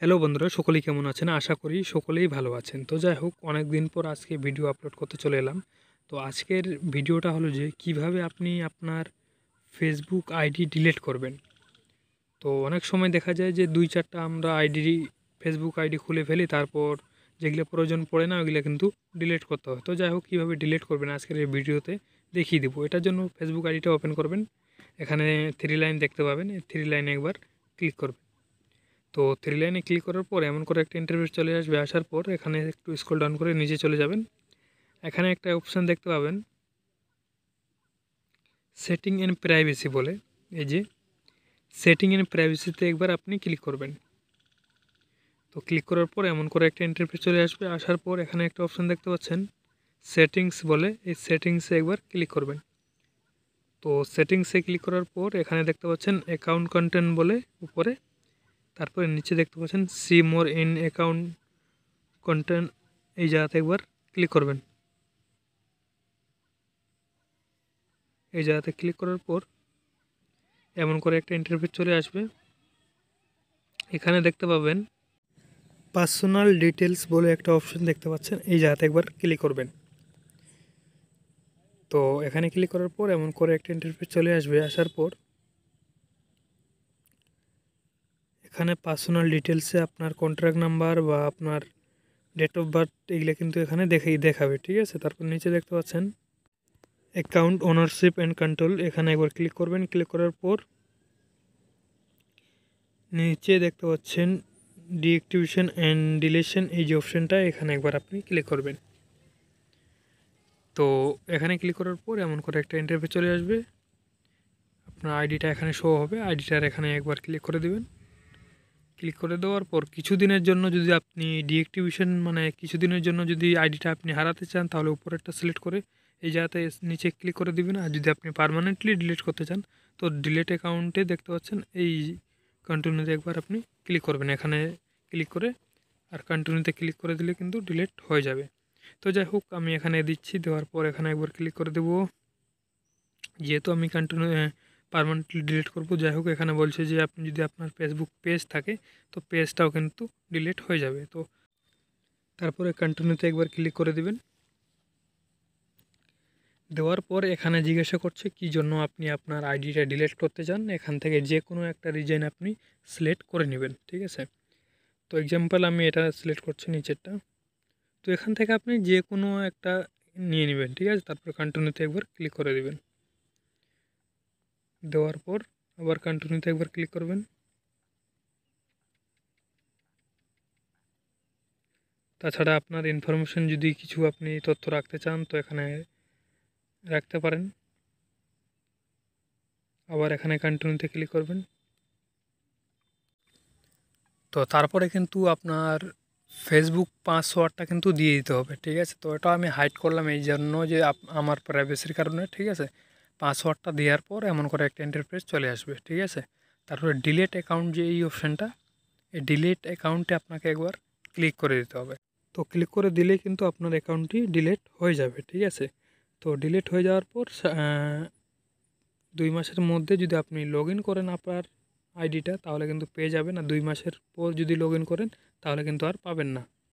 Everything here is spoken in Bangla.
হ্যালো বন্ধুরা, সকলেই কেমন আছেন? আশা করি সকলেই ভালো আছেন। তো যাই হোক, অনেক দিন পর আজকে ভিডিও আপলোড করতে চলে এলাম। তো আজকের ভিডিওটা হলো যে কিভাবে আপনি আপনার ফেসবুক আইডি ডিলিট করবেন। তো অনেক সময় দেখা যায় যে 2-4টা আমরা ফেসবুক আইডি খুলে ফেলি, তারপর যেগুলো প্রয়োজন পড়ে না ওইগুলো কিন্তু ডিলিট করতে হয়। তো যাই হোক, কীভাবে ডিলিট করবেন আজকের এই ভিডিওতে দেখিয়ে দেবো। এটার জন্য ফেসবুক আইডিটা ওপেন করবেন। এখানে 3 লাইন দেখতে পাবেন, এই 3 লাইনে একবার ক্লিক করবেন। তো 3 লাইনে ক্লিক করার পর এমন করে একটা ইন্টারফেস চলে আসবে। আসার পর এখানে একটু স্ক্রল ডাউন করে নিচে চলে যাবেন। এখানে একটা অপশান দেখতে পাবেন সেটিং এন্ড প্রাইভেসি বলে। এই যে সেটিং এন্ড প্রাইভেসিতে একবার আপনি ক্লিক করবেন। তো ক্লিক করার পর এমন করে একটা ইন্টারফেস চলে আসবে। আসার পর এখানে একটা অপশান দেখতে পাচ্ছেন সেটিংস বলে, এই সেটিংসে একবার ক্লিক করবেন। তো সেটিংসে ক্লিক করার পর এখানে দেখতে পাচ্ছেন অ্যাকাউন্ট কন্টেন্ট বলে উপরে, তারপরে নিচে দেখতে পাচ্ছেন see more in account content, এই জায়গাতে একবার ক্লিক করবেন। এই জায়গাতে ক্লিক করার পর এমন করে একটা ইন্টারফেস চলে আসবে। এখানে দেখতে পাবেন পার্সোনাল ডিটেলস বলে একটা অপশন দেখতে পাচ্ছেন, এই জায়গাতে একবার ক্লিক করবেন। তো এখানে ক্লিক করার পর এমন করে একটা ইন্টারফেস চলে আসবে। আসার পর এখানে পার্সোনাল ডিটেলসে আপনার কন্ট্রাক্ট নাম্বার বা আপনার ডেট অফ বার্থ এগুলো কিন্তু এখানে দেখাবে, ঠিক আছে। তারপর নিচে দেখতে পাচ্ছেন অ্যাকাউন্ট ওনারশিপ অ্যান্ড কন্ট্রোল, এখানে একবার ক্লিক করবেন। ক্লিক করার পর নিচে দেখতে পাচ্ছেন ডিঅ্যাক্টিভেশন অ্যান্ড ডিলিশন, এই যে অপশানটা এখানে একবার আপনি ক্লিক করবেন। তো এখানে ক্লিক করার পর এমন করে একটা ইন্টারফেস চলে আসবে। আপনার আইডিটা এখানে শো হবে, আইডিটার এখানে একবার ক্লিক করে দেবেন। ক্লিক করে দেওয়ার পর কিছুদিনের জন্য যদি আপনি ডিঅ্যাক্টিভেশন মানে কিছুদিনের জন্য যদি আইডিটা আপনি হারাতে চান, তাহলে উপরেরটা সিলেক্ট করে এই জায়গাতে নিচে ক্লিক করে দিবেন। আর যদি আপনি পার্মানেন্টলি ডিলিট করতে চান, তো ডিলিট অ্যাকাউন্টে দেখতে পাচ্ছেন এই কন্টিনিউতে একবার আপনি ক্লিক করবেন। এখানে ক্লিক করে আর কন্টিনিউতে ক্লিক করে দিলে কিন্তু ডিলিট হয়ে যাবে। তো যাই হোক, আমি এখানে দিচ্ছি, দেওয়ার পর এখানে একবার ক্লিক করে দেবো। যেহেতু আমি পার্মানেন্টলি ডিলিট করব। যাই হোক, এখানে বলছে যে আপনি যদি আপনার ফেসবুক পেজ থাকে তো পেজটাও কিন্তু ডিলিট হয়ে যাবে। তো তারপরে কন্টিনিউতে একবার ক্লিক করে দিবেন। দেওয়ার পর এখানে জিজ্ঞাসা করছে কী জন্য আপনি আপনার আইডিটা ডিলিট করতে চান। এখান থেকে যে কোনো একটা রিজন আপনি সিলেক্ট করে নেবেন, ঠিক আছে। তো এক্সাম্পল আমি এটা সিলেক্ট করছি নিচেরটা। তো এখান থেকে আপনি যে কোনো একটা নিয়ে নেবেন, ঠিক আছে। তারপর কন্টিনিউতে একবার ক্লিক করে দেবেন। দেওয়ার পর আবার কন্টিনিউতে একবার ক্লিক করবেন। তাছাড়া আপনার ইনফরমেশন যদি কিছু আপনি তথ্য রাখতে চান তো এখানে রাখতে পারেন। আবার এখানে কন্টিনিউতে ক্লিক করবেন। তো তারপরে কিন্তু আপনার ফেসবুক পাসওয়ার্ডটা কিন্তু দিয়ে দিতে হবে, ঠিক আছে। তো এটা আমি হাইড করলাম এই জন্য যে আমার প্রাইভেসির কারণে, ঠিক আছে। পাসওয়ার্ডটা দেওয়ার পর এমন করে একটা ইন্টারফেস চলে আসবে, ঠিক আছে। তারপরে ডিলিট অ্যাকাউন্ট যে এই অপশানটা, এই ডিলিট অ্যাকাউন্টে আপনাকে একবার ক্লিক করে দিতে হবে। তো ক্লিক করে দিলেই কিন্তু আপনার অ্যাকাউন্টটি ডিলিট হয়ে যাবে, ঠিক আছে। তো ডিলিট হয়ে যাওয়ার পর 2 মাসের মধ্যে যদি আপনি লগ ইন করেন আপনার আইডিটা, তাহলে কিন্তু পেয়ে যাবেন। আর 2 মাসের পর যদি লগ ইন করেন তাহলে কিন্তু আর পাবেন না।